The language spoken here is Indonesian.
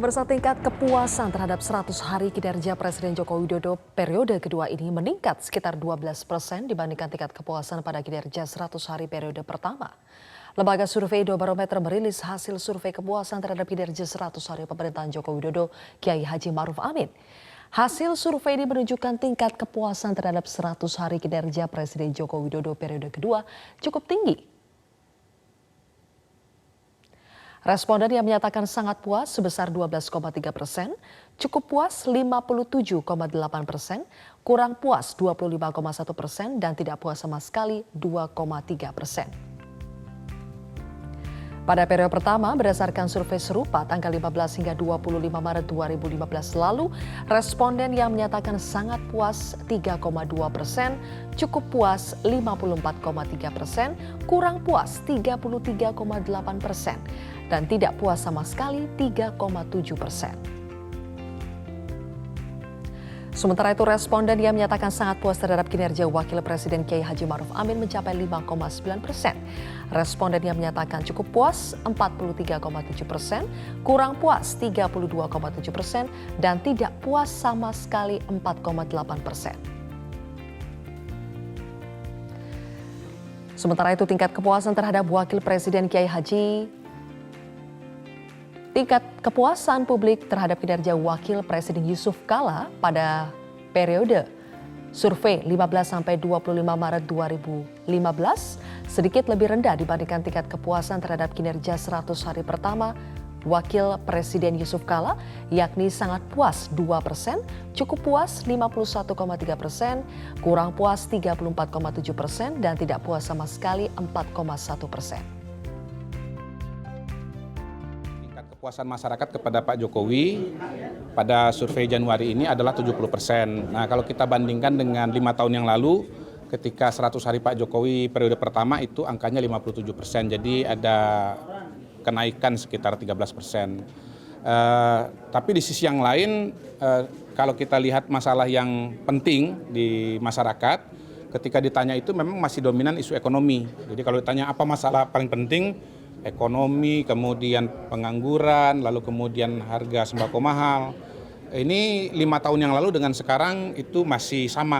Pemirsa, tingkat kepuasan terhadap 100 hari kinerja Presiden Joko Widodo periode kedua ini meningkat sekitar 12% dibandingkan tingkat kepuasan pada kinerja 100 hari periode pertama. Lembaga survei Indobarometer merilis hasil survei kepuasan terhadap kinerja 100 hari pemerintahan Joko Widodo Kiai Haji Ma'ruf Amin. Hasil survei ini menunjukkan tingkat kepuasan terhadap 100 hari kinerja Presiden Joko Widodo periode kedua cukup tinggi. Responden yang menyatakan sangat puas sebesar 12,3%, cukup puas 57,8%, kurang puas 25,1%, dan tidak puas sama sekali 2,3%. Pada periode pertama, berdasarkan survei serupa tanggal 15 hingga 25 Maret 2015 lalu, responden yang menyatakan sangat puas 3,2%, cukup puas 54,3%, kurang puas 33,8%, dan tidak puas sama sekali 3,7%. Sementara itu, responden yang menyatakan sangat puas terhadap kinerja Wakil Presiden Kiai Haji Ma'ruf Amin mencapai 5,9%. Responden yang menyatakan cukup puas 43,7%, kurang puas 32,7%, dan tidak puas sama sekali 4,8%. Sementara itu, tingkat kepuasan terhadap Wakil Presiden Kiai Haji Tingkat kepuasan publik terhadap kinerja Wakil Presiden Yusuf Kala pada periode survei 15-25 Maret 2015 sedikit lebih rendah dibandingkan tingkat kepuasan terhadap kinerja 100 hari pertama Wakil Presiden Yusuf Kala, yakni sangat puas 2%, cukup puas 51,3%, kurang puas 34,7%, dan tidak puas sama sekali 4,1%. Kepuasan masyarakat kepada Pak Jokowi pada survei Januari ini adalah 70%. Nah, kalau kita bandingkan dengan 5 tahun yang lalu ketika 100 hari Pak Jokowi periode pertama itu angkanya 57%. Jadi ada kenaikan sekitar 13%. Tapi di sisi yang lain, kalau kita lihat masalah yang penting di masyarakat, ketika ditanya itu memang masih dominan isu ekonomi. Jadi kalau ditanya apa masalah paling penting, ekonomi, kemudian pengangguran, lalu kemudian harga sembako mahal. Ini 5 tahun yang lalu dengan sekarang itu masih sama.